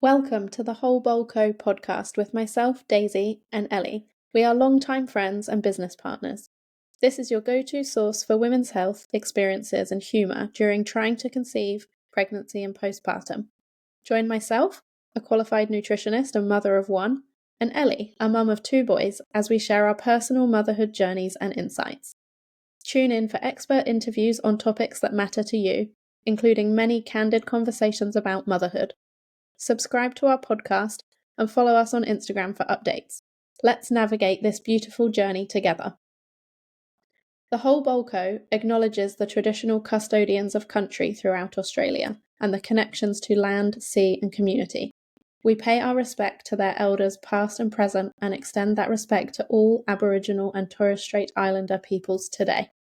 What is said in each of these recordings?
Welcome to the Whole Bowl Co podcast with myself, Daisy, and Ellie. We are longtime friends and business partners. This is your go-to source for women's health, experiences, and humour during trying to conceive, pregnancy, and postpartum. Join myself, a qualified nutritionist and mother of one, and Ellie, a mum of two boys, as we share our personal motherhood journeys and insights. Tune in for expert interviews on topics that matter to you, including many candid conversations about motherhood. Subscribe to our podcast and follow us on Instagram for updates. Let's navigate this beautiful journey together. The Whole Bowl Co acknowledges the traditional custodians of country throughout Australia and the connections to land, sea, and community. We pay our respect to their elders past and present and extend that respect to all Aboriginal and Torres Strait Islander peoples today.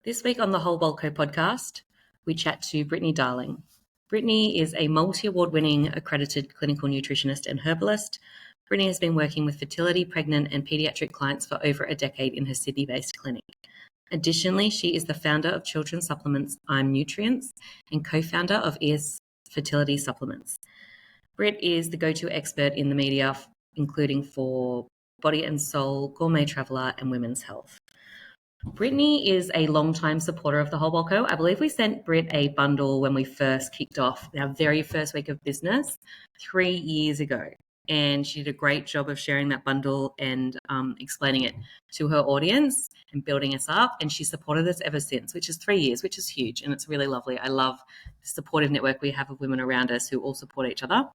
This week on the Whole Bowl Co podcast, we chat to Brittany Darling. Brittany is a multi-award-winning accredited clinical nutritionist and herbalist. Brittany has been working with fertility, pregnant and paediatric clients for over a decade in her Sydney-based clinic. Additionally, she is the founder of children's supplements I'm Nutrients and co-founder of ES Fertility Supplements. Britt is the go-to expert in the media, including for Body and Soul, Gourmet Traveller and Women's Health. Brittany is a long-time supporter of the Whole Bowl Co. I believe we sent Britt a bundle when we first kicked off our very first week of business 3 years ago. And she did a great job of sharing that bundle and explaining it to her audience and building us up. And she supported us ever since, which is 3 years, which is huge. And it's really lovely. I love the supportive network we have of women around us who all support each other.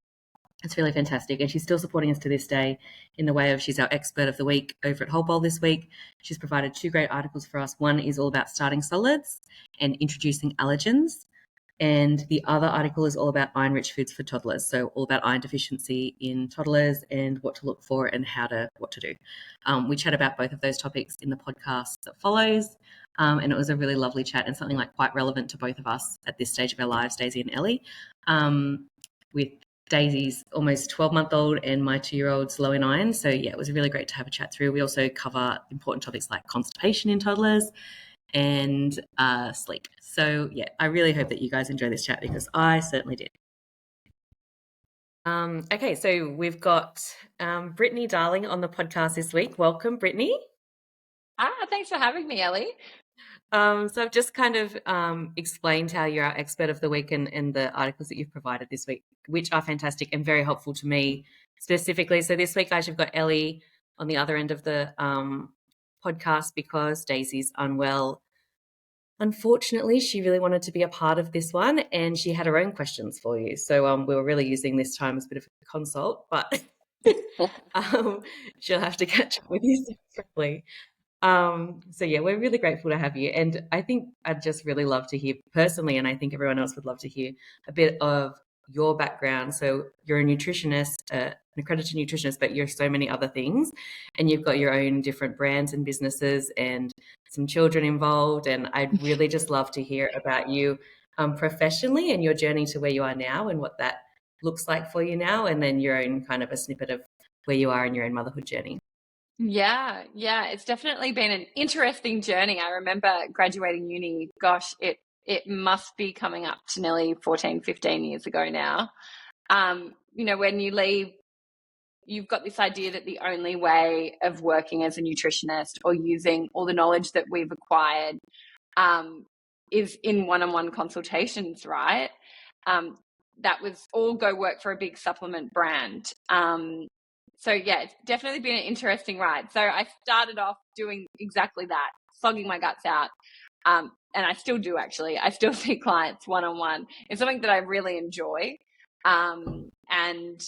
It's really fantastic. And she's still supporting us to this day in the way of she's our expert of the week over at Whole Bowl this week. She's provided 2 great articles for us. One is all about starting solids and introducing allergens. And the other article is all about iron-rich foods for toddlers. So all about iron deficiency in toddlers and what to look for and what to do. We chat about both of those topics in the podcast that follows. And it was a really lovely chat and something like quite relevant to both of us at this stage of our lives, Daisy and Ellie, with Daisy's almost 12-month-old and my 2-year-old's low in iron. So, yeah, it was really great to have a chat through. We also cover important topics like constipation in toddlers and sleep. So, yeah, I really hope that you guys enjoy this chat because I certainly did. Okay, so we've got Brittany Darling on the podcast this week. Welcome, Brittany. Thanks for having me, Ellie. So I've just kind of explained how you're our expert of the week and the articles that you've provided this week, which are fantastic and very helpful to me specifically. So this week, guys, you've got Ellie on the other end of the podcast because Daisy's unwell. Unfortunately, she really wanted to be a part of this one and she had her own questions for you. So we were really using this time as a bit of a consult, but she'll have to catch up with you separately. So yeah, we're really grateful to have you. And I think I'd just really love to hear personally, and I think everyone else would love to hear a bit of your background. So you're a nutritionist, an accredited nutritionist, but you're so many other things and you've got your own different brands and businesses and some children involved. And I'd really just love to hear about you professionally and your journey to where you are now and what that looks like for you now. And then your own kind of a snippet of where you are in your own motherhood journey. Yeah, it's definitely been an interesting journey. I remember graduating uni, gosh, it must be coming up to nearly 14, 15 years ago now. When you leave, you've got this idea that the only way of working as a nutritionist or using all the knowledge that we've acquired is in one-on-one consultations, right? That was all go work for a big supplement brand. So, yeah, it's definitely been an interesting ride. So I started off doing exactly that, slogging my guts out. And I still do, actually. I still see clients one-on-one. It's something that I really enjoy. And,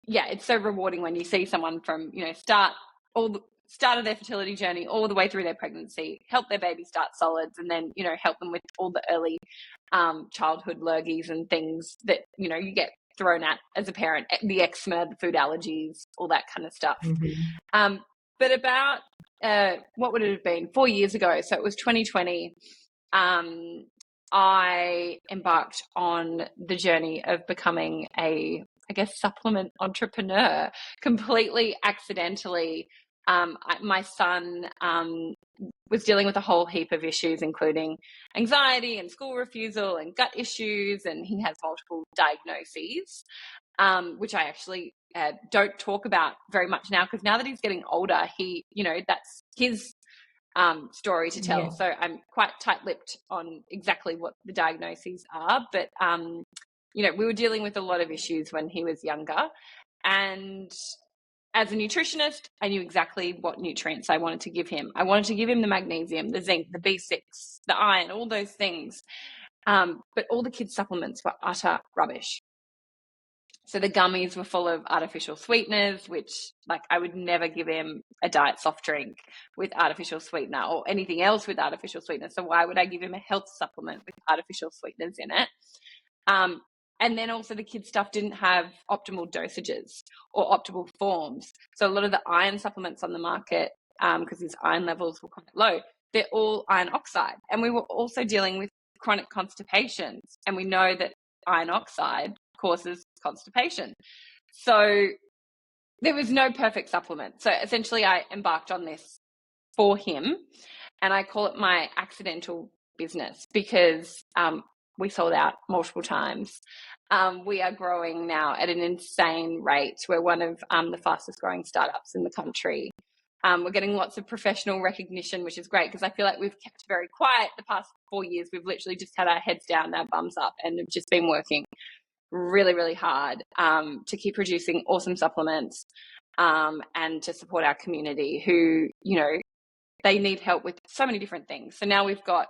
yeah, it's so rewarding when you see someone from, start of their fertility journey all the way through their pregnancy, help their baby start solids, and then, help them with all the early childhood lurgies and things that, you get thrown at as a parent, the eczema, the food allergies, all that kind of stuff. Mm-hmm. But about what would it have been 4 years ago, so it was 2020, I embarked on the journey of becoming a supplement entrepreneur completely accidentally. My son was dealing with a whole heap of issues, including anxiety and school refusal and gut issues, and he has multiple diagnoses, which I actually don't talk about very much now, because now that he's getting older, he, that's his story to tell. Yeah. So I'm quite tight-lipped on exactly what the diagnoses are, but we were dealing with a lot of issues when he was younger, and as a nutritionist, I knew exactly what nutrients I wanted to give him. I wanted to give him the magnesium, the zinc, the B6, the iron, all those things. But all the kids' supplements were utter rubbish. So the gummies were full of artificial sweeteners, which, like, I would never give him a diet soft drink with artificial sweetener or anything else with artificial sweetener. So why would I give him a health supplement with artificial sweeteners in it? And then also the kids' stuff didn't have optimal dosages or optimal forms. So a lot of the iron supplements on the market, because his iron levels were quite low, they're all iron oxide. And we were also dealing with chronic constipation. And we know that iron oxide causes constipation. So there was no perfect supplement. So essentially I embarked on this for him, and I call it my accidental business, because we sold out multiple times. We are growing now at an insane rate. We're one of the fastest growing startups in the country. We're getting lots of professional recognition, which is great, because I feel like we've kept very quiet the past 4 years. We've literally just had our heads down, our bums up, and have just been working really, really hard to keep producing awesome supplements and to support our community who, they need help with so many different things. So now we've got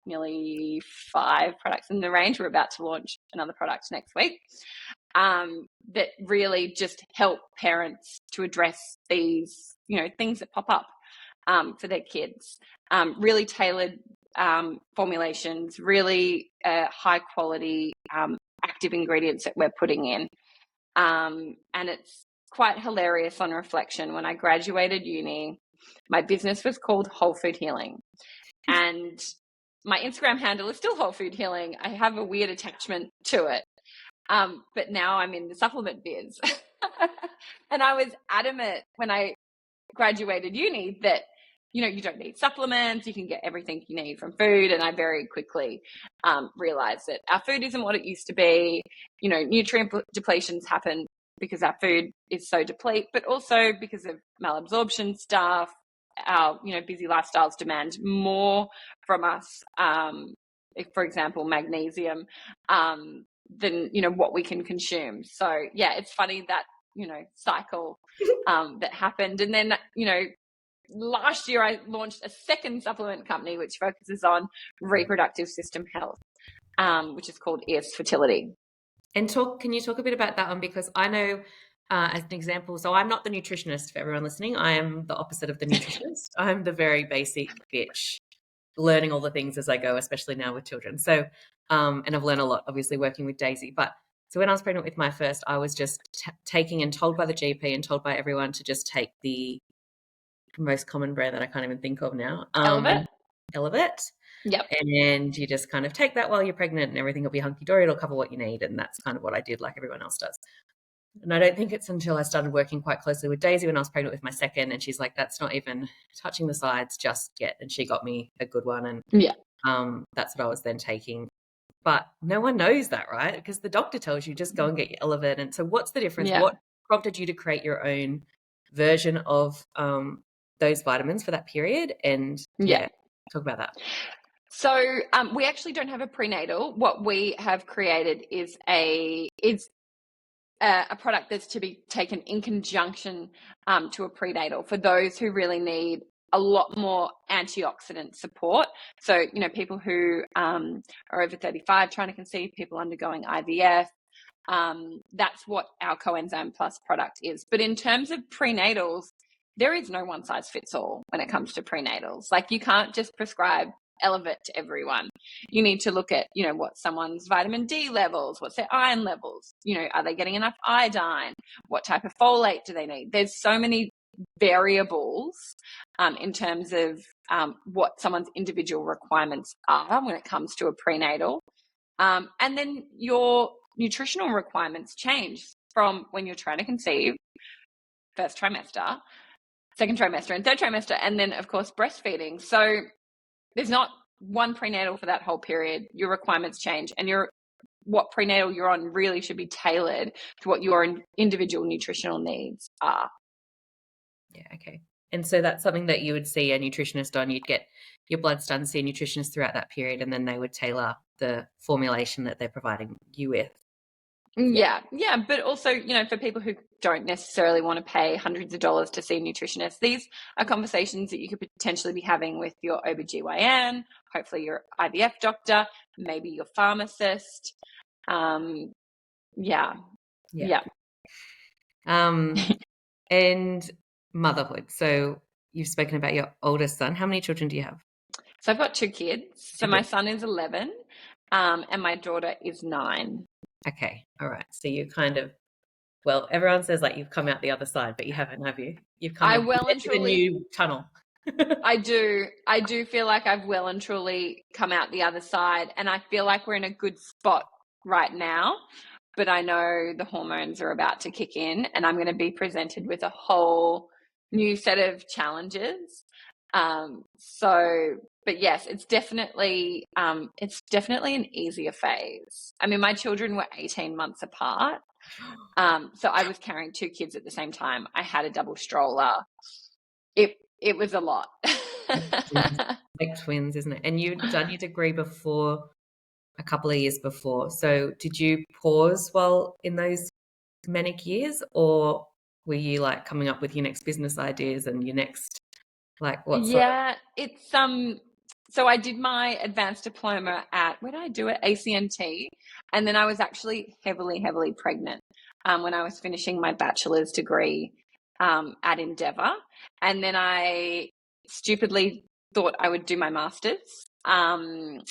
nearly 5 products in the range. We're about to launch another product next week that really just help parents to address these, things that pop up for their kids. Really tailored formulations, really high quality active ingredients that we're putting in. And it's quite hilarious on reflection. When I graduated uni, my business was called Whole Food Healing, and my Instagram handle is still Whole Food Healing. I have a weird attachment to it. But now I'm in the supplement biz. And I was adamant when I graduated uni that, you don't need supplements. You can get everything you need from food. And I very quickly realized that our food isn't what it used to be. Nutrient depletions happen because our food is so depleted, but also because of malabsorption stuff. Our, busy lifestyles demand more from us. If, for example, magnesium, than, what we can consume. So yeah, it's funny that, cycle that happened. And then, last year I launched a second supplement company which focuses on reproductive system health, which is called EOS Fertility. And can you talk a bit about that one? Because I know, as an example, so I'm not the nutritionist for everyone listening. I am the opposite of the nutritionist. I'm the very basic bitch, learning all the things as I go, especially now with children. So, and I've learned a lot, obviously, working with Daisy. But so when I was pregnant with my first, I was just taking and told by the GP and told by everyone to just take the most common brand that I can't even think of now. Elevate. Yep. And you just kind of take that while you're pregnant and everything will be hunky-dory. It'll cover what you need. And that's kind of what I did, like everyone else does. And I don't think it's until I started working quite closely with Daisy when I was pregnant with my second, and she's like, that's not even touching the sides just yet. And she got me a good one. And that's what I was then taking. But no one knows that, right? Because the doctor tells you just go and get your Elevate. And so what's the difference? Yeah. What prompted you to create your own version of those vitamins for that period? And talk about that. So we actually don't have a prenatal. What we have created is a product that's to be taken in conjunction to a prenatal for those who really need a lot more antioxidant support. So, people who are over 35 trying to conceive, people undergoing IVF, that's what our Coenzyme Plus product is. But in terms of prenatals, there is no one size fits all when it comes to prenatals. Like, you can't just prescribe Elevate to everyone. You need to look at, what someone's vitamin D levels, what's their iron levels, are they getting enough iodine? What type of folate do they need? There's so many variables in terms of what someone's individual requirements are when it comes to a prenatal. And then your nutritional requirements change from when you're trying to conceive, first trimester, second trimester and third trimester, and then of course breastfeeding. So there's not one prenatal for that whole period. Your requirements change, and what prenatal you're on really should be tailored to what your individual nutritional needs are. Yeah, okay. And so that's something that you would see a nutritionist on. You'd get your bloods done, see a nutritionist throughout that period, and then they would tailor the formulation that they're providing you with. Yeah. But also, for people who don't necessarily want to pay hundreds of dollars to see a nutritionist, these are conversations that you could potentially be having with your OBGYN, hopefully your IVF doctor, maybe your pharmacist. Yeah. And motherhood. So you've spoken about your oldest son. How many children do you have? So I've got 2 kids. So my son is 11, and my daughter is 9. Okay. All right. So you kind of, well, everyone says like you've come out the other side, but you haven't, have you? You've come into a new tunnel. I do feel like I've well and truly come out the other side, and I feel like we're in a good spot right now, but I know the hormones are about to kick in, and I'm going to be presented with a whole new set of challenges. But yes, it's definitely an easier phase. I mean, my children were 18 months apart. So I was carrying 2 kids at the same time. I had a double stroller. It was a lot. Like twins, isn't it? And you'd done your degree before, a couple of years before. So did you pause while in those manic years, or were you like coming up with your next business ideas and your next, like what sort of? It's so I did my advanced diploma at, where did I do it? ACNT. And then I was actually heavily, heavily pregnant when I was finishing my bachelor's degree at Endeavour. And then I stupidly thought I would do my master's online.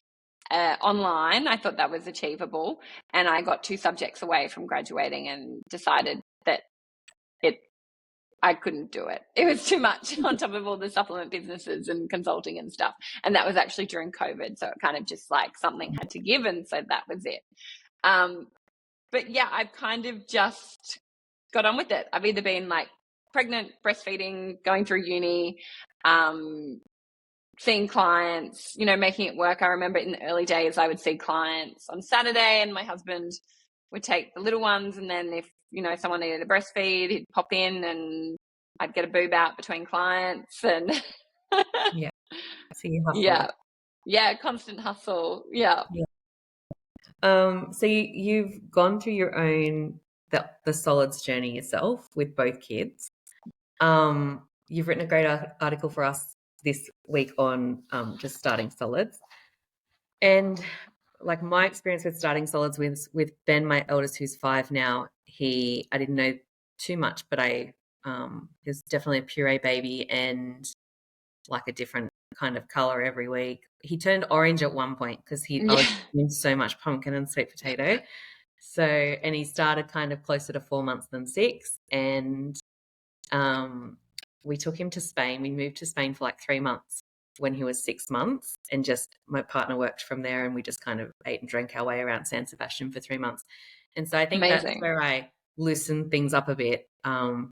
I thought that was achievable. And I got 2 subjects away from graduating and decided that I couldn't do it. It was too much on top of all the supplement businesses and consulting and stuff. And that was actually during COVID. So it kind of just like something had to give. And so that was it. But yeah, I've kind of just got on with it. I've either been like pregnant, breastfeeding, going through uni, seeing clients, making it work. I remember in the early days, I would see clients on Saturday and my husband would take the little ones. And then if, someone needed a breastfeed, he'd pop in and I'd get a boob out between clients and Yeah. So you hustle. Yeah. Constant hustle. Yeah. So you've gone through your own, the solids journey yourself with both kids. You've written a great article for us this week on just starting solids. And like my experience with starting solids with Ben, my eldest, who's 5 now, I didn't know too much, but he was definitely a puree baby and like a different kind of color every week. He turned orange at one point because I was eating so much pumpkin and sweet potato. So, and he started kind of closer to 4 months than 6. And we took him to Spain. We moved to Spain for like 3 months when he was 6 months, and just my partner worked from there, and we just kind of ate and drank our way around San Sebastian for 3 months. And so I think that's where I loosened things up a bit, and,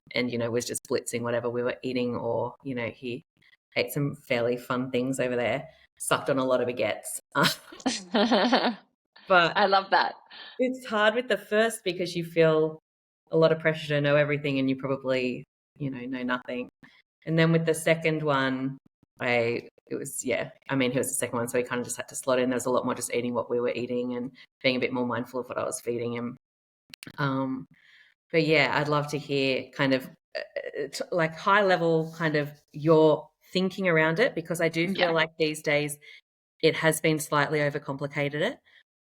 was just blitzing whatever we were eating, or, he ate some fairly fun things over there, sucked on a lot of baguettes. But I love that. It's hard with the first because you feel a lot of pressure to know everything and you probably, know nothing. And then with the second one, he was the second one, so he kind of just had to slot in. There was a lot more just eating what we were eating and being a bit more mindful of what I was feeding him. But yeah, I'd love to hear kind of like high level kind of your thinking around it, because I do feel like these days it has been slightly overcomplicated it,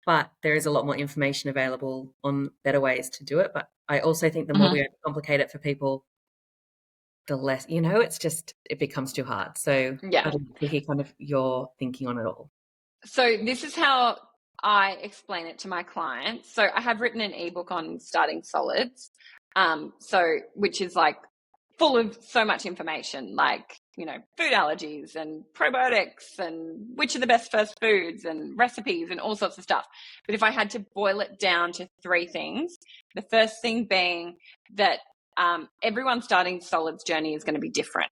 but there is a lot more information available on better ways to do it. But I also think the more we overcomplicate it for people, the less, it becomes too hard. So I'd like to hear kind of your thinking on it all. So this is how I explain it to my clients. So I have written an ebook on starting solids, which is like full of so much information, like, food allergies and probiotics and which are the best first foods and recipes and all sorts of stuff. But if I had to boil it down to 3 things, the first thing being that everyone's starting solids journey is going to be different.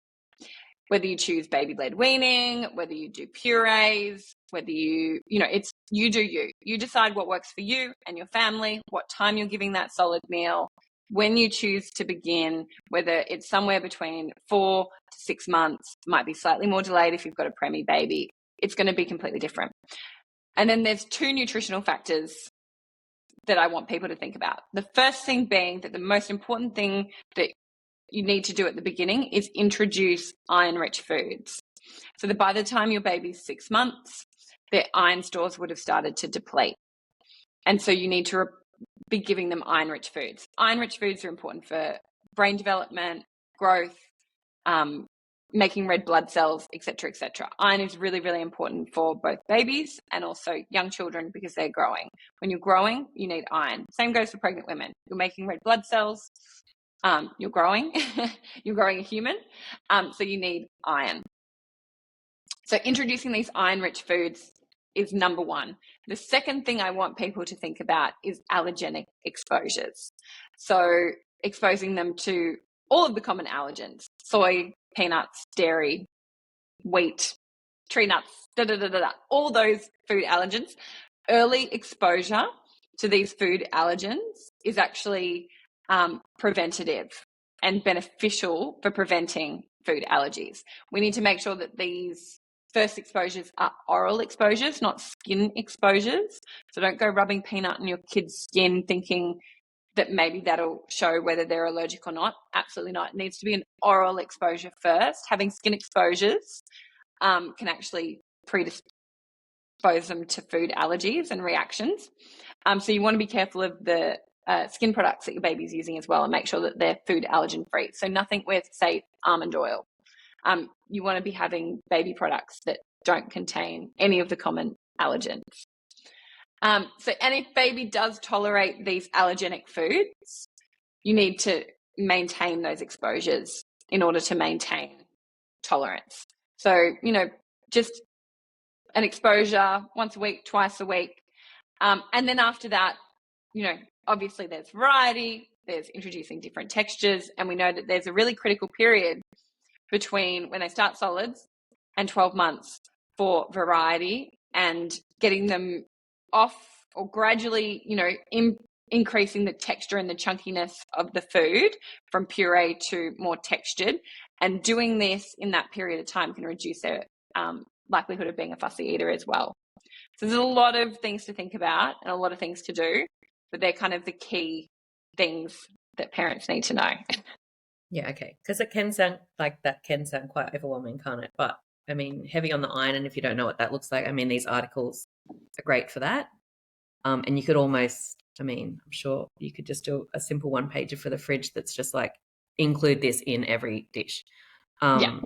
whether you choose baby-led weaning, whether you do purees, whether you know, it's you do you. You decide what works for you and your family, what time you're giving that solid meal, when you choose to begin, whether it's somewhere between 4 to 6 months, might be slightly more delayed if you've got a preemie baby. It's going to be completely different. And then there's 2 nutritional factors that I want people to think about. The first thing being that the most important thing that you need to do at the beginning is introduce iron-rich foods. So that by the time your baby's 6 months, their iron stores would have started to deplete. And so you need to be giving them iron-rich foods. Iron-rich foods are important for brain development, growth, making red blood cells, etc., etc. Iron is really, really important for both babies and also young children because they're growing. When you're growing, you need iron. Same goes for pregnant women. You're making red blood cells. You're growing. You're growing a human. So you need iron. So introducing these iron-rich foods is number one. The second thing I want people to think about is allergenic exposures. So exposing them to all of the common allergens: soy, peanuts, dairy, wheat, tree nuts, all those food allergens. Early exposure to these food allergens is actually preventative and beneficial for preventing food allergies. We need to make sure that these first exposures are oral exposures, not skin exposures. So don't go rubbing peanut on your kid's skin thinking that maybe that'll show whether they're allergic or not. Absolutely not. It needs to be an oral exposure first. Having skin exposures can actually predispose them to food allergies and reactions. So you want to be careful of the skin products that your baby's using as well and make sure that they're food allergen free. So nothing with, say, almond oil. You want to be having baby products that don't contain any of the common allergens. And if baby does tolerate these allergenic foods, you need to maintain those exposures in order to maintain tolerance. So, just an exposure once a week, twice a week. And then after that, obviously there's variety, there's introducing different textures, and we know that there's a really critical period between when they start solids and 12 months for variety and getting them off or gradually, increasing the texture and the chunkiness of the food from puree to more textured. And doing this in that period of time can reduce their likelihood of being a fussy eater as well. So there's a lot of things to think about and a lot of things to do, but they're kind of the key things that parents need to know. Yeah, okay. Because it can sound quite overwhelming, can't it? But I mean, heavy on the iron, and if you don't know what that looks like, I mean, these articles are great for that. And you could almost, I'm sure you could just do a simple one-pager for the fridge that's just like, include this in every dish. Yeah.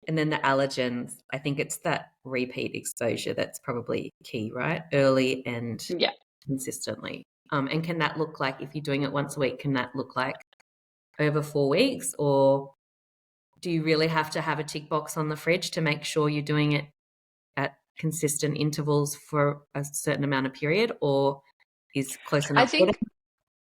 And then the allergens, I think it's that repeat exposure that's probably key, right? Early and consistently. And can that look like, if you're doing it once a week, can that look like over 4 weeks, or do you really have to have a tick box on the fridge to make sure you're doing it at consistent intervals for a certain amount of period, or is close enough? I think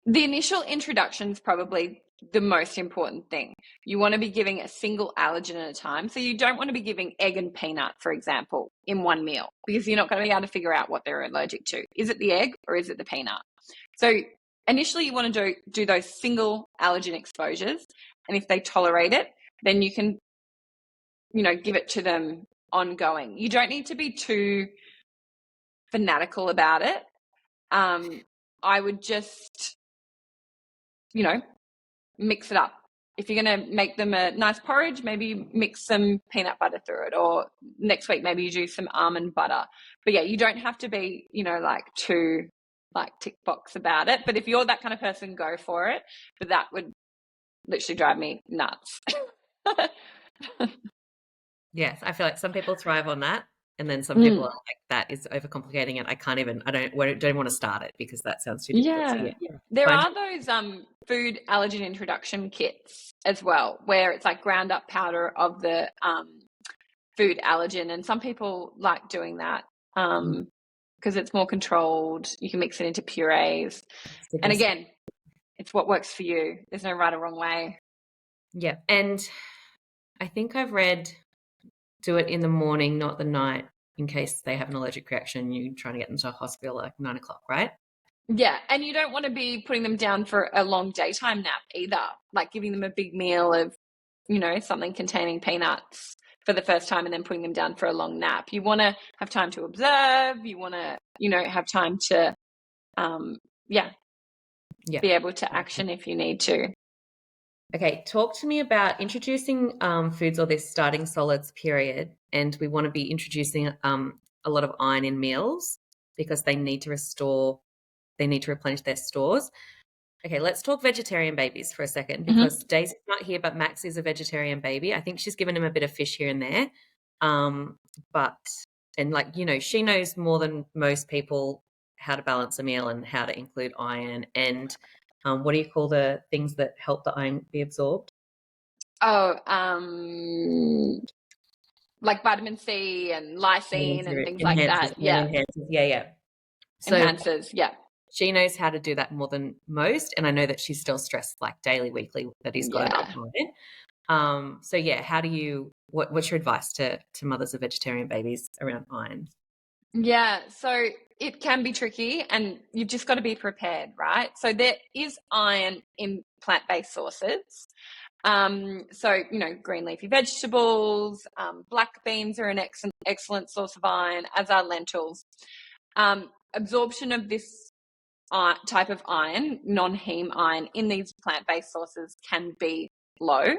the initial introduction is probably the most important thing. You want to be giving a single allergen at a time. So you don't want to be giving egg and peanut, for example, in one meal, because you're not going to be able to figure out what they're allergic to. Is it the egg or is it the peanut? So initially you want to do those single allergen exposures. And if they tolerate it, then you can, give it to them ongoing. You don't need to be too fanatical about it. I would just, mix it up. If you're going to make them a nice porridge, maybe mix some peanut butter through it, or next week maybe you do some almond butter. But yeah, you don't have to be, too tick box about it. But if you're that kind of person, go for it. But that would literally drive me nuts. Yes, I feel like some people thrive on that, and then some people are like, that is overcomplicating it. I don't want to start it because that sounds too difficult. Yeah. So There are those food allergen introduction kits as well, where it's like ground up powder of the food allergen, and some people like doing that because it's more controlled. You can mix it into purees, and again, it's what works for you. There's no right or wrong way. Yeah, and I think I've read do it in the morning, not the night, in case they have an allergic reaction. You're trying to get them to a hospital at like 9 o'clock, right? Yeah, and you don't want to be putting them down for a long daytime nap either, like giving them a big meal of, something containing peanuts for the first time and then putting them down for a long nap. You want to have time to observe. You want to, have time to, be able to action if you need to. Okay, talk to me about introducing foods or this starting solids period, and we want to be introducing a lot of iron in meals because they need to replenish their stores. Okay, let's talk vegetarian babies for a second because Daisy's not here, but Max is a vegetarian baby. I think she's given him a bit of fish here and there. She knows more than most people how to balance a meal and how to include iron. And what do you call the things that help the iron be absorbed? Oh, like vitamin C and lysine and things like that. Yeah. Enhancers. Yeah. So enhancers. Yeah. she knows how to do that more than most. And I know that she's still stressed like daily, weekly that he's got enough iron. What's your advice to mothers of vegetarian babies around iron? Yeah, so it can be tricky and you've just got to be prepared, right? So there is iron in plant-based sources. Green leafy vegetables, black beans are an excellent source of iron, as are lentils. Absorption of this type of iron, non-heme iron, in these plant-based sources can be low.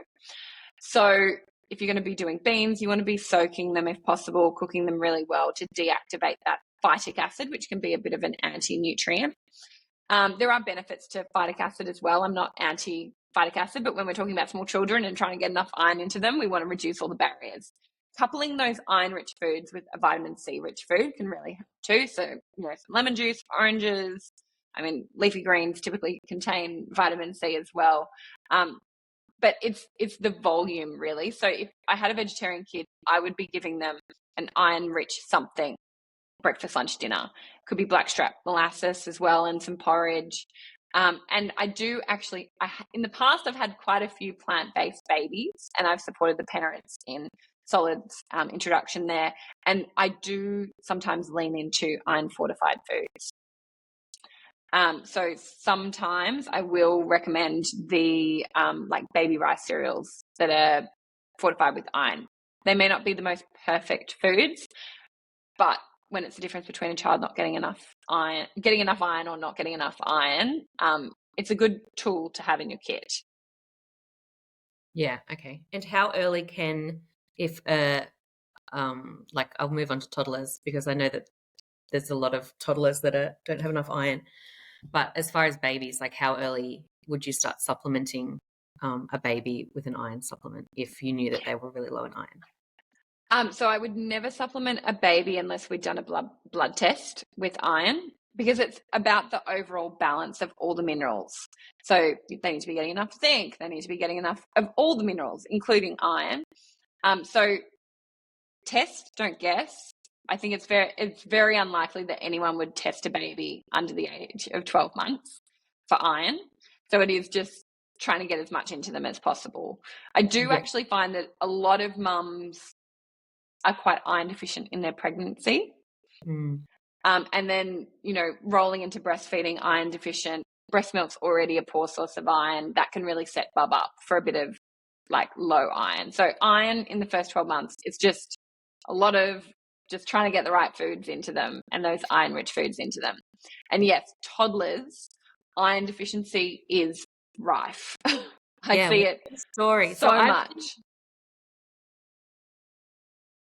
So if you're going to be doing beans, you want to be soaking them if possible, cooking them really well to deactivate that phytic acid, which can be a bit of an anti-nutrient. There are benefits to phytic acid as well. I'm not anti-phytic acid, but when we're talking about small children and trying to get enough iron into them, we want to reduce all the barriers. Coupling those iron-rich foods with a vitamin C-rich food can really help too. So, some lemon juice, oranges. Leafy greens typically contain vitamin C as well. But it's the volume really. So if I had a vegetarian kid, I would be giving them an iron-rich something, breakfast, lunch, dinner. Could be blackstrap molasses as well and some porridge. And I do actually, in the past, I've had quite a few plant-based babies and I've supported the parents in solids introduction there. And I do sometimes lean into iron-fortified foods. So sometimes I will recommend the baby rice cereals that are fortified with iron. They may not be the most perfect foods, but when it's the difference between a child not getting enough iron or not getting enough iron, it's a good tool to have in your kit. Yeah, okay. And how early I'll move on to toddlers because I know that there's a lot of toddlers that don't have enough iron. But as far as babies, like how early would you start supplementing a baby with an iron supplement if you knew that they were really low in iron? So I would never supplement a baby unless we'd done a blood test with iron because it's about the overall balance of all the minerals. So they need to be getting enough zinc. They need to be getting enough of all the minerals, including iron. So test, don't guess. I think it's very unlikely that anyone would test a baby under the age of 12 months for iron. So it is just trying to get as much into them as possible. I do actually find that a lot of mums are quite iron deficient in their pregnancy. And then, rolling into breastfeeding iron deficient, breast milk's already a poor source of iron. That can really set bub up for a bit of low iron. So iron in the first 12 months, it's just a lot of just trying to get the right foods into them and those iron-rich foods into them. And yes, toddlers, iron deficiency is rife. I see it so much.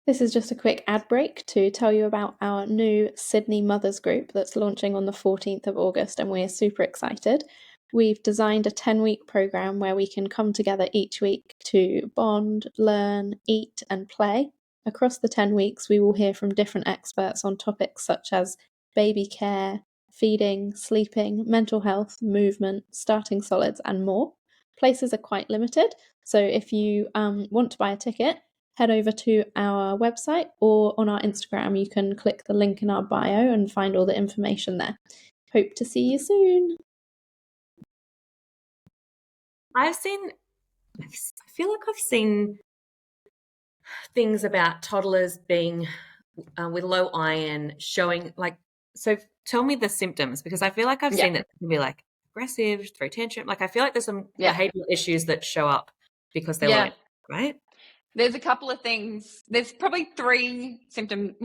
This is just a quick ad break to tell you about our new Sydney Mothers group that's launching on the 14th of August, and we're super excited. We've designed a 10-week program where we can come together each week to bond, learn, eat, and play. Across the 10 weeks, we will hear from different experts on topics such as baby care, feeding, sleeping, mental health, movement, starting solids, and more. Places are quite limited, so if you want to buy a ticket, head over to our website or on our Instagram. You can click the link in our bio and find all the information there. Hope to see you soon. I feel like I've seen things about toddlers being with low iron, showing like, so tell me the symptoms, because I feel like I've seen that it can be like aggressive, throw tantrum. Like I feel like there's some behavioral issues that show up because they're low, right? There's a couple of things. There's probably 4 symptoms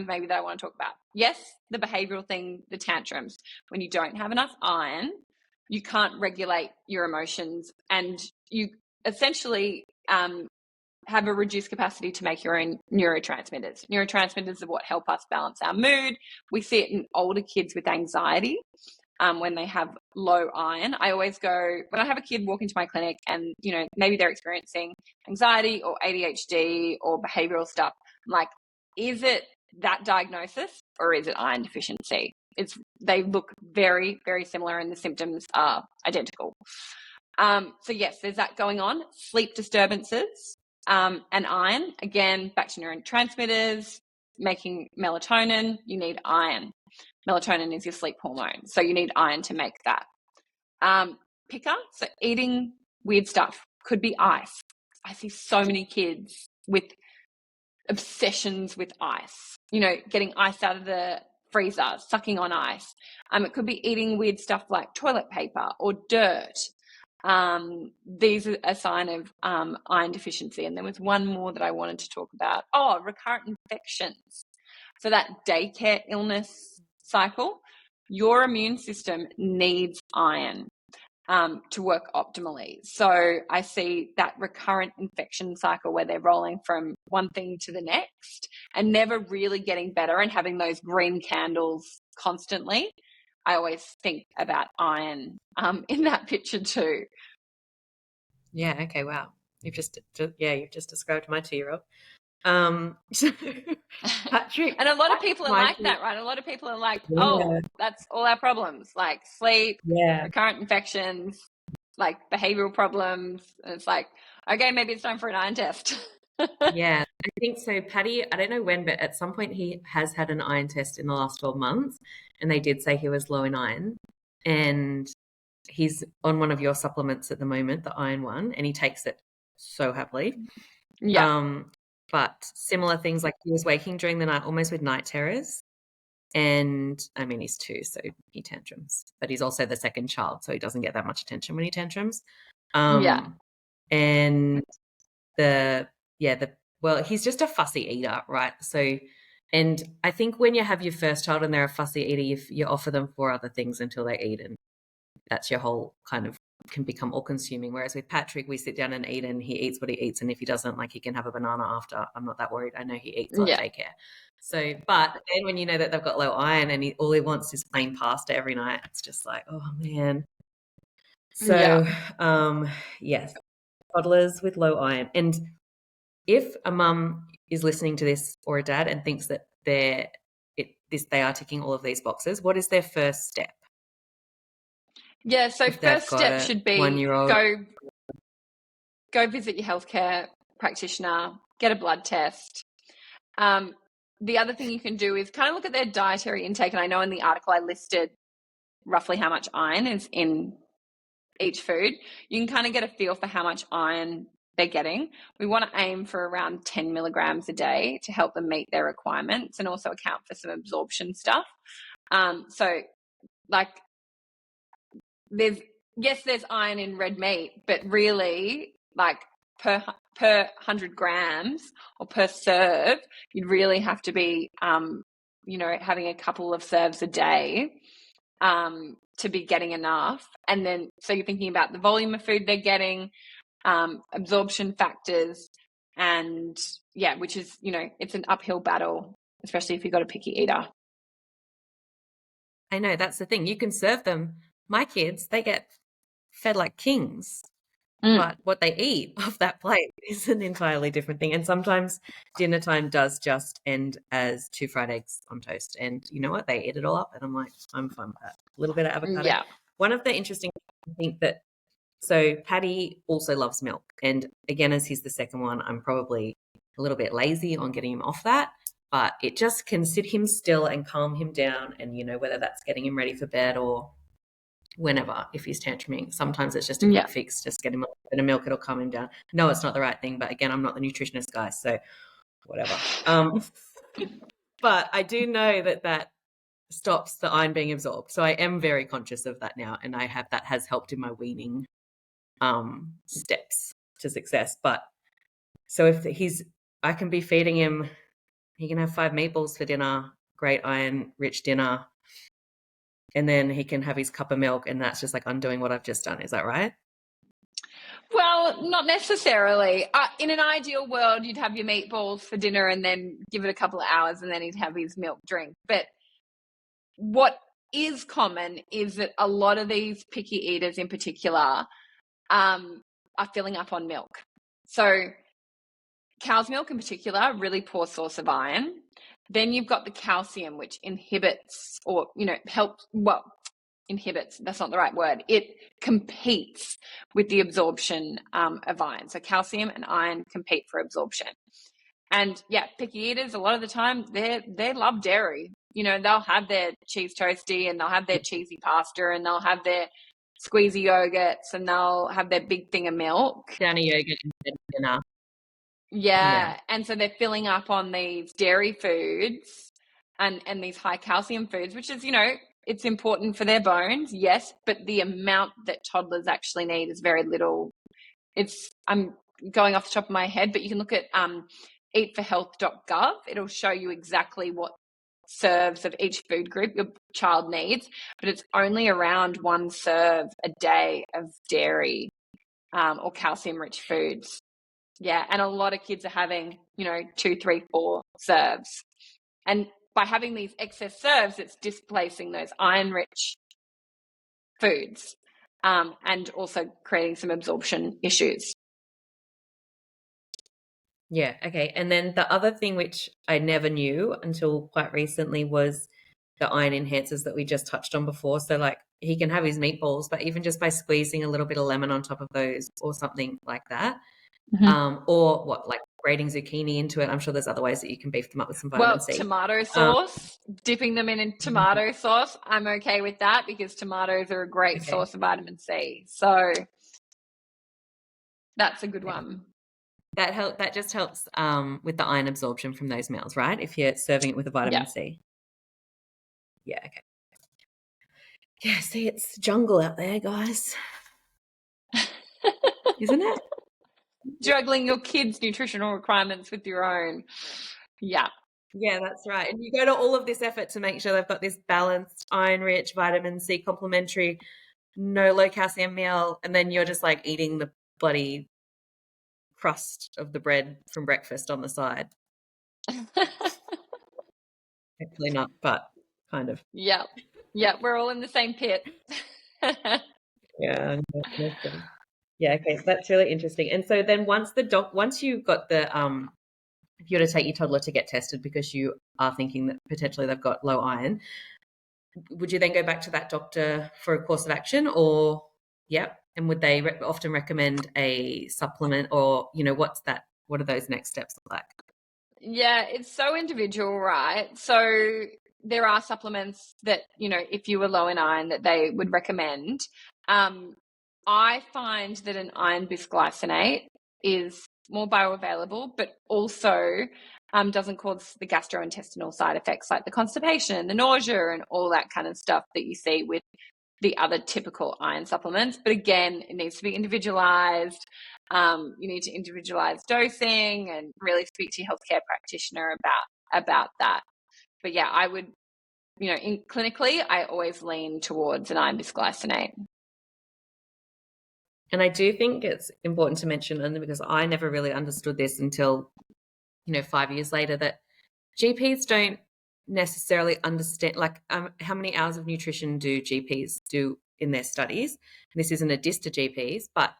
maybe that I want to talk about. Yes, the behavioral thing, the tantrums. When you don't have enough iron, you can't regulate your emotions, and you essentially have a reduced capacity to make your own neurotransmitters. Neurotransmitters are what help us balance our mood. We see it in older kids with anxiety. When they have low iron, I always go, when I have a kid walk into my clinic and, you know, maybe they're experiencing anxiety or ADHD or behavioral stuff, I'm like, is it that diagnosis or is it iron deficiency? They look very, very similar and the symptoms are identical. So yes, there's that going on. Sleep disturbances, and iron, again, back to neurotransmitters, making melatonin, you need iron. Melatonin is your sleep hormone, so you need iron to make that. Picker, so eating weird stuff, could be ice. I see so many kids with obsessions with ice, you know, getting ice out of the freezer, sucking on ice. It could be eating weird stuff like toilet paper or dirt. These are a sign of iron deficiency. And there was one more that I wanted to talk about. Recurrent infections. So that daycare illness cycle, your immune system needs iron to work optimally. So I see that recurrent infection cycle where they're rolling from one thing to the next and never really getting better and having those green candles constantly. I always think about iron in that picture too. Yeah. Okay. Wow. You've just described my 2-year-old. Patrick, and a lot of people are like that, right? A lot of people are like, that's all our problems, like sleep, recurrent infections, like behavioral problems. And it's like, okay, maybe it's time for an iron test. Yeah, I think so. Patty, I don't know when, but at some point he has had an iron test in the last 12 months, and they did say he was low in iron. And he's on one of your supplements at the moment, the iron one, and he takes it so happily. Yeah. But similar things, like he was waking during the night almost with night terrors. And I mean, he's 2, so he tantrums, but he's also the second child, so he doesn't get that much attention when he tantrums. And he's just a fussy eater, right? So, and I think when you have your first child and they're a fussy eater, you offer them 4 other things until they eat, and that's your whole kind of can become all consuming. Whereas with Patrick, we sit down and eat and he eats what he eats. And if he doesn't, like, he can have a banana after. I'm not that worried. I know he eats like daycare. So, but then when you know that they've got low iron and all he wants is plain pasta every night, it's just like, oh man. So, yes, toddlers with low iron. And if a mum is listening to this or a dad and thinks that they are ticking all of these boxes, what is their first step? Yeah, so first step should be 1-year-old. Go visit your healthcare practitioner, get a blood test. The other thing you can do is kind of look at their dietary intake. And I know in the article I listed roughly how much iron is in each food. You can kind of get a feel for how much iron they're getting. We want to aim for around 10 milligrams a day to help them meet their requirements and also account for some absorption stuff. So like there's iron in red meat, but really like per 100 grams or per serve, you'd really have to be, having a couple of serves a day to be getting enough. And then, so you're thinking about the volume of food they're getting, absorption factors, and which is, it's an uphill battle, especially if you've got a picky eater. I know, that's the thing. You can serve them. My kids, they get fed like kings, but what they eat off that plate is an entirely different thing. And sometimes dinner time does just end as 2 fried eggs on toast. And you know what? They eat it all up. And I'm like, I'm fine with that. A little bit of avocado. Yeah. One of the interesting things, I think that, so Patty also loves milk. And again, as he's the second one, I'm probably a little bit lazy on getting him off that. But it just can sit him still and calm him down. And, whether that's getting him ready for bed or whenever, if he's tantruming. Sometimes it's just a quick fix, just get him a bit of milk, it'll calm him down. No, it's not the right thing, but again, I'm not the nutritionist guy, so whatever. But I do know that stops the iron being absorbed. So I am very conscious of that now, and that has helped in my weaning steps to success. But so if I can be feeding him, he can have 5 meatballs for dinner, great iron-rich dinner, and then he can have his cup of milk, and that's just like undoing what I've just done. Is that right? Well, not necessarily. In an ideal world, you'd have your meatballs for dinner and then give it a couple of hours and then he'd have his milk drink. But what is common is that a lot of these picky eaters in particular are filling up on milk. So cow's milk in particular, really poor source of iron. Then you've got the calcium, which inhibits or, inhibits, that's not the right word. It competes with the absorption of iron. So calcium and iron compete for absorption. And yeah, picky eaters, a lot of the time, they love dairy. They'll have their cheese toasty and they'll have their cheesy pasta and they'll have their squeezy yogurts and they'll have their big thing of milk. Downy yogurt instead of dinner. Yeah. And so they're filling up on these dairy foods and these high calcium foods, which is, it's important for their bones, yes, but the amount that toddlers actually need is very little. I'm going off the top of my head, but you can look at eatforhealth.gov. It'll show you exactly what serves of each food group your child needs, but it's only around 1 serve a day of dairy or calcium-rich foods. Yeah, and a lot of kids are having, 2, 3, 4 serves. And by having these excess serves, it's displacing those iron-rich foods and also creating some absorption issues. Yeah, okay. And then the other thing which I never knew until quite recently was the iron enhancers that we just touched on before. So like he can have his meatballs, but even just by squeezing a little bit of lemon on top of those or something like that, or like grating zucchini into it. I'm sure there's other ways that you can beef them up with some vitamin C. Tomato sauce, dipping them in tomato sauce, I'm okay with that because tomatoes are a great source of vitamin C. So that's a good one. That just helps with the iron absorption from those meals, right? If you're serving it with a vitamin C. Yeah, okay. Yeah, see, it's jungle out there, guys. Isn't it? Juggling your kids' nutritional requirements with your own. Yeah. Yeah, that's right. And you go to all of this effort to make sure they've got this balanced, iron-rich, vitamin C complementary, no low calcium meal, and then you're just like eating the bloody crust of the bread from breakfast on the side. Actually not, but kind of. Yeah, we're all in the same pit. Yeah. Yeah, okay, so that's really interesting. And so then once you've got the if you're to take your toddler to get tested because you are thinking that potentially they've got low iron, would you then go back to that doctor for a course of action or and would they often recommend a supplement or what are those next steps like? Yeah, it's so individual, right? So there are supplements that if you were low in iron that they would recommend. I find that an iron bisglycinate is more bioavailable, but also doesn't cause the gastrointestinal side effects like the constipation, the nausea, and all that kind of stuff that you see with the other typical iron supplements. But again, it needs to be individualized. You need to individualize dosing and really speak to your healthcare practitioner about that. But yeah, I would, clinically, I always lean towards an iron bisglycinate. And I do think it's important to mention, and because I never really understood this until, 5 years later, that GPs don't necessarily understand, like how many hours of nutrition do GPs do in their studies? And this isn't a diss to GPs, but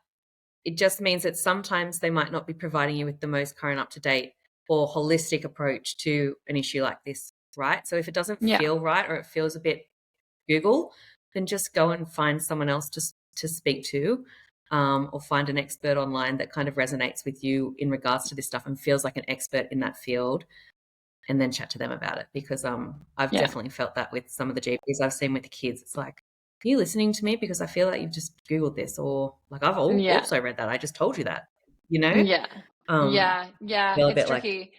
it just means that sometimes they might not be providing you with the most current, up-to-date or holistic approach to an issue like this, right? So if it doesn't feel right or it feels a bit Google, then just go and find someone else to speak to. Or find an expert online that kind of resonates with you in regards to this stuff and feels like an expert in that field, and then chat to them about it. Because I've definitely felt that with some of the GPs I've seen with the kids. It's like, you listening to me? Because I feel like you've just Googled this, or like I've also read that. I just told you that, you know? Yeah. Um, feel a It's bit like, tricky.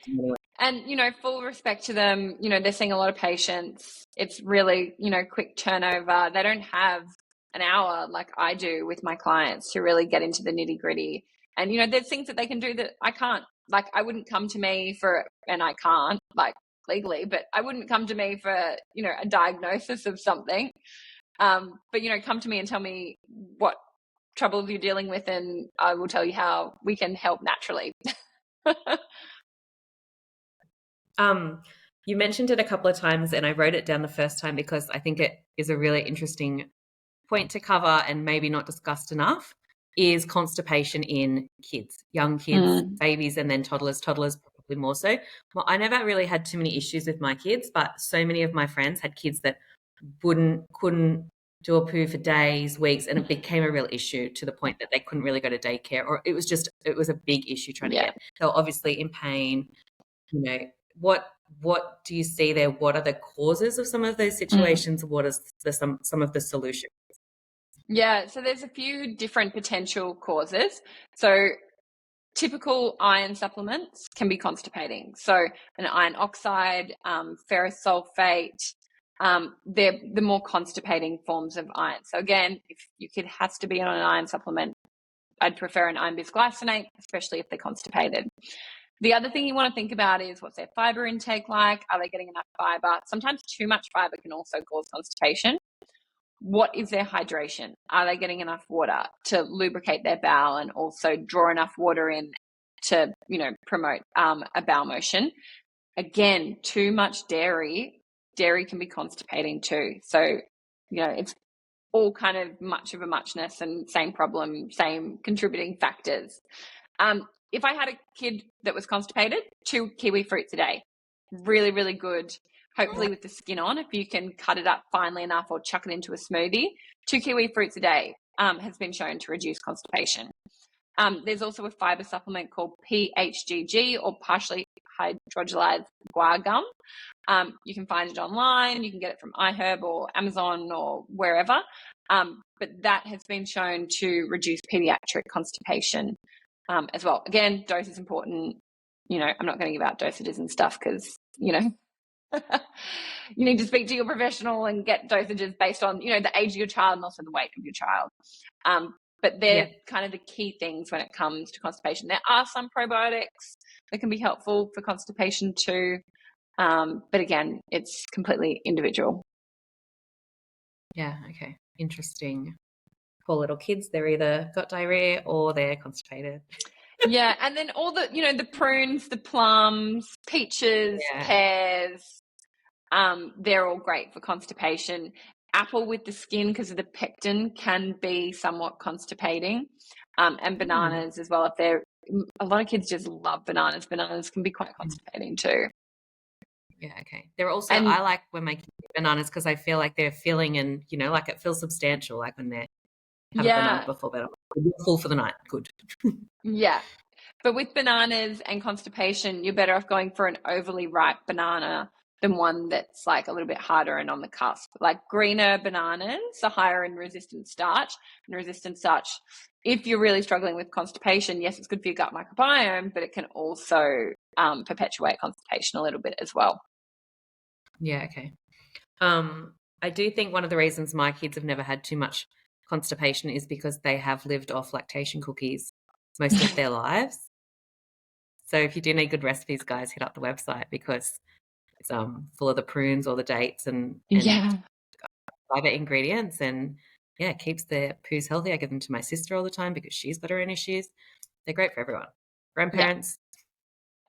And, full respect to them, they're seeing a lot of patients. It's really, quick turnover. They don't have an hour like I do with my clients to really get into the nitty gritty. And, there's things that they can do that I can't. Like, I wouldn't come to me and I can't, like, legally, but I wouldn't come to me for, a diagnosis of something. But, come to me and tell me what troubles you're dealing with, and I will tell you how we can help naturally. You mentioned it a couple of times, and I wrote it down the first time because I think it is a really interesting point to cover and maybe not discussed enough, is constipation in kids, young kids, babies, and then toddlers probably more so. Well, I never really had too many issues with my kids, but so many of my friends had kids that couldn't do a poo for days, weeks, and it became a real issue to the point that they couldn't really go to daycare, or it was a big issue trying to get. They were obviously in pain. What do you see there? What are the causes of some of those situations? What is some of the solutions? Yeah, so there's a few different potential causes. So typical iron supplements can be constipating. So an iron oxide, ferrous sulfate, they're the more constipating forms of iron. So again, if your kid has to be on an iron supplement, I'd prefer an iron bisglycinate, especially if they're constipated. The other thing you want to think about is what's their fiber intake like? Are they getting enough fiber? Sometimes too much fiber can also cause constipation. What is their hydration? Are they getting enough water to lubricate their bowel and also draw enough water in to, promote a bowel motion? Again, too much dairy can be constipating too. So, it's all kind of much of a muchness and same problem, same contributing factors. If I had a kid that was constipated, 2 kiwi fruits a day, really, really good. Hopefully with the skin on, if you can cut it up finely enough or chuck it into a smoothie, 2 kiwi fruits a day has been shown to reduce constipation. There's also a fiber supplement called PHGG, or partially hydrolyzed guar gum. You can find it online. You can get it from iHerb or Amazon or wherever. But that has been shown to reduce pediatric constipation as well. Again, dose is important. I'm not going to give out dosages and stuff because, you need to speak to your professional and get dosages based on, the age of your child and also the weight of your child. But they're kind of the key things when it comes to constipation. There are some probiotics that can be helpful for constipation too. But again, it's completely individual. Yeah, okay. Interesting. Poor little kids, they're either got diarrhea or they're constipated. Yeah, and then all the, the prunes, the plums, peaches, pears, they're all great for constipation. Apple with the skin, because of the pectin, can be somewhat constipating. And bananas as well. A lot of kids just love bananas. Bananas can be quite constipating too. Yeah, okay. They're also, I like when making bananas because I feel like they're filling and, like it feels substantial, like when they have a banana before bed. You're full for the night. Good. Yeah. But with bananas and constipation, you're better off going for an overly ripe banana than one that's like a little bit harder and on the cusp. Like greener bananas are higher in resistant starch. And resistant starch, if you're really struggling with constipation, yes, it's good for your gut microbiome, but it can also perpetuate constipation a little bit as well. Yeah, okay. I do think one of the reasons my kids have never had too much constipation is because they have lived off lactation cookies most of their lives. So if you do need good recipes, guys, hit up the website because it's full of the prunes or the dates and fiber ingredients, and it keeps their poos healthy. I give them to my sister all the time because she's got her own issues. They're great for everyone. Grandparents.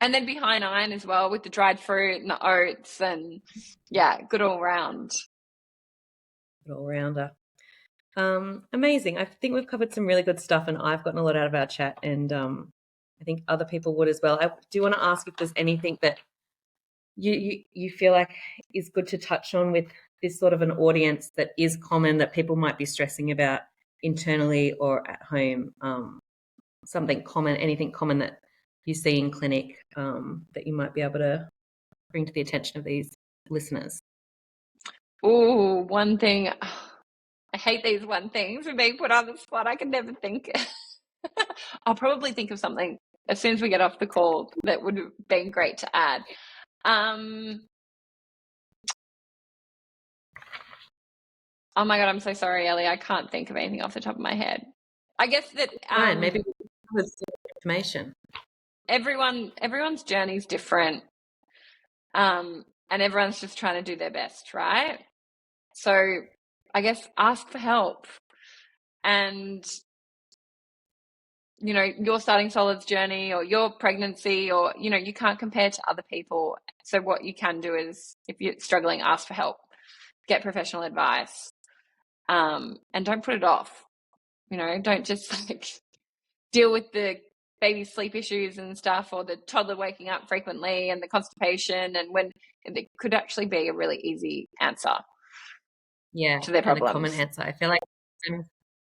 And then behind iron as well with the dried fruit and the oats and good all round. Good all rounder. Amazing. I think we've covered some really good stuff and I've gotten a lot out of our chat, and I think other people would as well. I do want to ask if there's anything that you feel like is good to touch on with this sort of an audience that is common, that people might be stressing about internally or at home, something common, anything common that you see in clinic that you might be able to bring to the attention of these listeners? Oh, one thing I hate these one things and being put on the spot. I can never think. I'll probably think of something as soon as we get off the call that would have been great to add. Oh my God, I'm so sorry, Ellie. I can't think of anything off the top of my head. I guess that Fine, maybe with information. Everyone's journey is different. And everyone's just trying to do their best, right? So I guess ask for help. And your starting solids journey or your pregnancy, or you can't compare to other people. So what you can do is, if you're struggling, ask for help, get professional advice, and don't put it off. Don't just deal with the baby sleep issues and stuff, or the toddler waking up frequently and the constipation, and when it could actually be a really easy answer to their problems. And a common answer. I feel like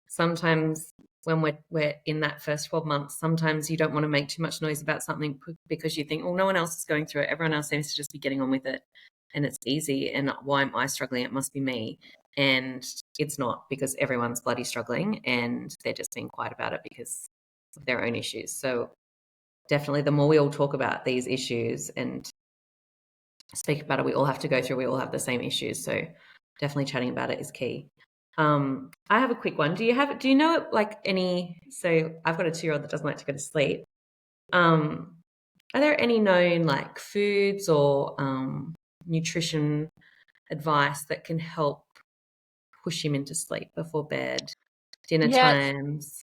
sometimes when we're in that first 12 months, sometimes you don't want to make too much noise about something because you think, oh, no one else is going through it. Everyone else seems to just be getting on with it and it's easy. And why am I struggling? It must be me. And it's not, because everyone's bloody struggling and they're just being quiet about it because of their own issues. So definitely the more we all talk about these issues and speak about it, we all have to go through, we all have the same issues. So definitely chatting about it is key. I have a quick one. Do you know like any, so I've got a 2-year-old that doesn't like to go to sleep. Are there any known like foods or nutrition advice that can help push him into sleep before bed, dinner times?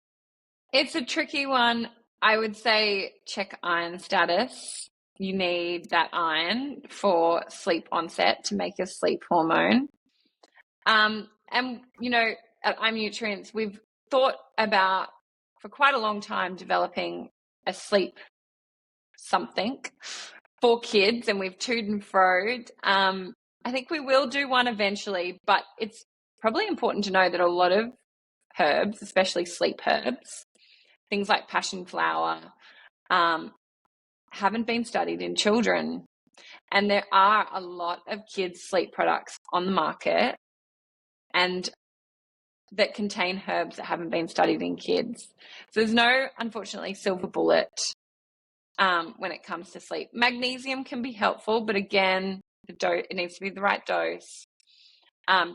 It's a tricky one. I would say check iron status. You need that iron for sleep onset to make your sleep hormone. And, at iNutrients, we've thought about for quite a long time developing a sleep something for kids, and we've toed and froed. I think we will do one eventually, but it's probably important to know that a lot of herbs, especially sleep herbs, things like passion flower, haven't been studied in children. And there are a lot of kids' sleep products on the market and that contain herbs that haven't been studied in kids. So there's no, unfortunately, silver bullet when it comes to sleep. Magnesium can be helpful, but again, it needs to be the right dose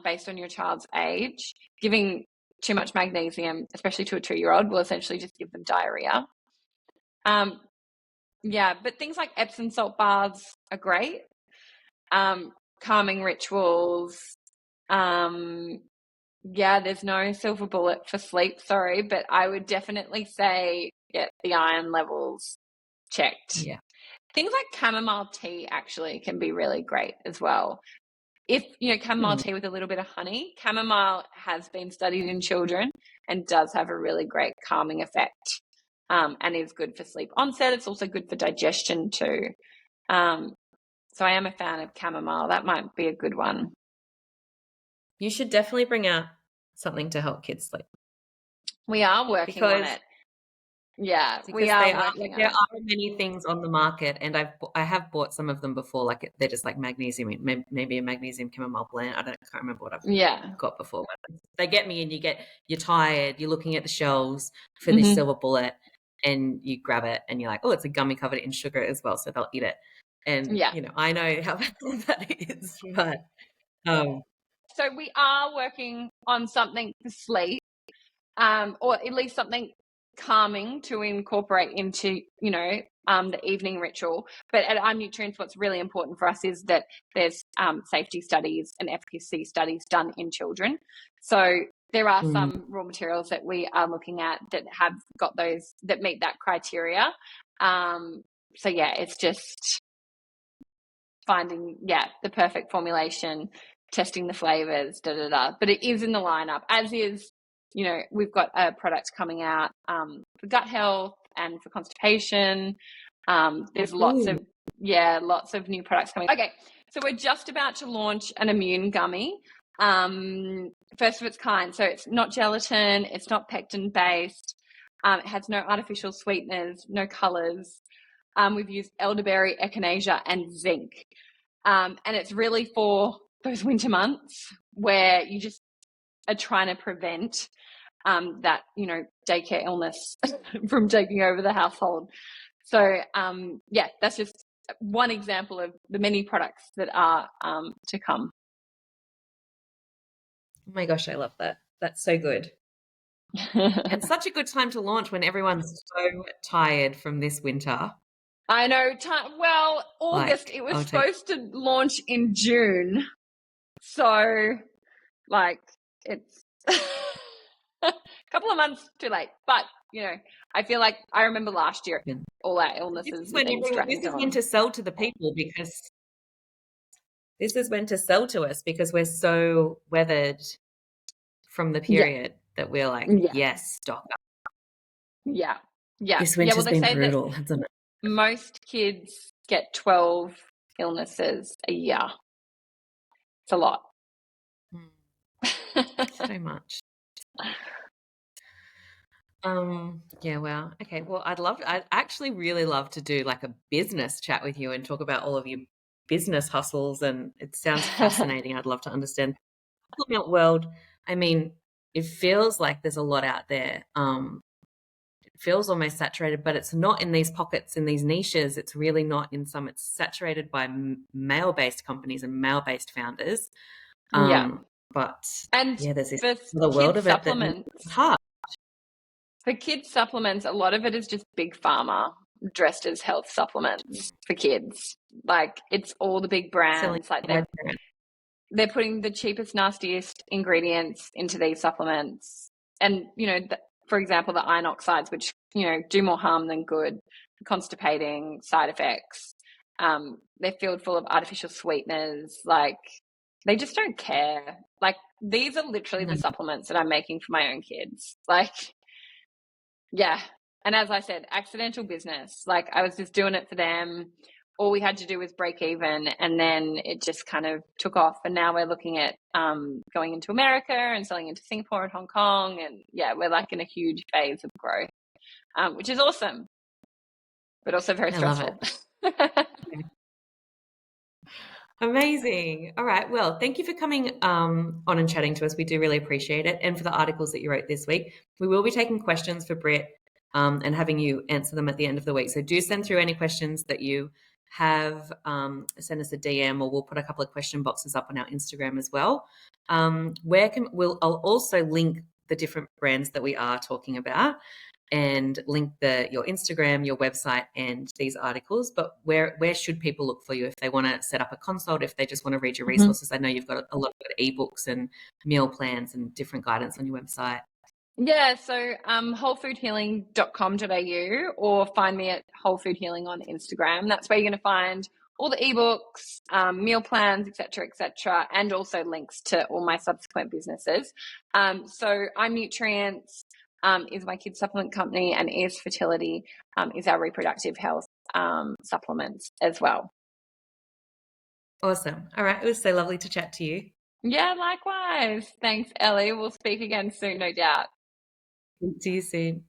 based on your child's age. Giving too much magnesium, especially to a 2-year-old, will essentially just give them diarrhea. But things like Epsom salt baths are great. Calming rituals. There's no silver bullet for sleep, sorry, but I would definitely say get the iron levels checked. Yeah. Things like chamomile tea actually can be really great as well. If, chamomile tea with a little bit of honey, chamomile has been studied in children and does have a really great calming effect, and is good for sleep onset. It's also good for digestion too. So I am a fan of chamomile. That might be a good one. You should definitely bring out something to help kids sleep. We are working on it. Yeah, we are working on it. There are many things on the market, and I have bought some of them before. Like they're just like magnesium, maybe a magnesium chamomile blend. I can't remember what I've got before. But they get me, and you're tired. You're looking at the shelves for this silver bullet, and you grab it, and you're like, oh, it's a gummy covered in sugar as well, so they'll eat it. And I know how bad that is, but. So we are working on something for sleep, or at least something calming to incorporate into, the evening ritual. But at iNutrients, what's really important for us is that there's safety studies and efficacy studies done in children. So there are some raw materials that we are looking at that have got those that meet that criteria. It's just finding the perfect formulation, testing the flavors, but it is in the lineup, as is, we've got a product coming out for gut health and for constipation. There's lots of new products coming. Okay, so we're just about to launch an immune gummy, first of its kind. So it's not gelatin, it's not pectin based, it has no artificial sweeteners, no colors. We've used elderberry, echinacea, and zinc, and it's really for those winter months where you just are trying to prevent that, daycare illness from taking over the household. So, that's just one example of the many products that are to come. Oh my gosh, I love that. That's so good. And such a good time to launch when everyone's so tired from this winter. I know. August. It was supposed to launch in June. So, it's a couple of months too late. But, I feel like I remember last year, all our illnesses. This is when to sell to the people, because this is when to sell to us, because we're so weathered from the period that we're like, yes, stock up. Yeah. This winter's been brutal, hasn't it? Most kids get 12 illnesses a year. It's a lot. So much. Wow. Okay. Well, I'd actually really love to do like a business chat with you and talk about all of your business hustles, and it sounds fascinating. I'd love to understand the supplement world. I mean, it feels like there's a lot out there. It feels almost saturated, but it's not in these pockets, in these niches. It's really not in some. It's saturated by male-based companies and male-based founders. But there's this the world of it that's hard. For kids supplements, a lot of it is just big pharma dressed as health supplements for kids. Like, it's all the big brands. Like, they're putting the cheapest, nastiest ingredients into these supplements. And, for example, the iron oxides, which, do more harm than good, constipating, side effects. They're filled full of artificial sweeteners. Like, they just don't care. Like, these are literally the supplements that I'm making for my own kids. Like, yeah. And as I said, accidental business. Like, I was just doing it for them. All we had to do was break even, and then it just kind of took off. And now we're looking at going into America and selling into Singapore and Hong Kong. And we're like in a huge phase of growth, which is awesome, but also very stressful. I love it. Amazing. All right. Well, thank you for coming on and chatting to us. We do really appreciate it. And for the articles that you wrote this week, we will be taking questions for Britt and having you answer them at the end of the week. So do send through any questions that you have. Send us a DM, or we'll put a couple of question boxes up on our Instagram as well. I'll also link the different brands that we are talking about, and link your Instagram, your website, and these articles. But where should people look for you if they want to set up a consult, if they just want to read your resources? I know you've got a lot of ebooks and meal plans and different guidance on your website. Yeah, so wholefoodhealing.com.au, or find me at Whole Food Healing on Instagram. That's where you're going to find all the ebooks, meal plans, etc., and also links to all my subsequent businesses. So I'm Nutrients, is my kids supplement company, and Ears Fertility is our reproductive health supplements as well. Awesome. All right. It was so lovely to chat to you. Yeah, likewise. Thanks, Ellie. We'll speak again soon, no doubt. See you soon.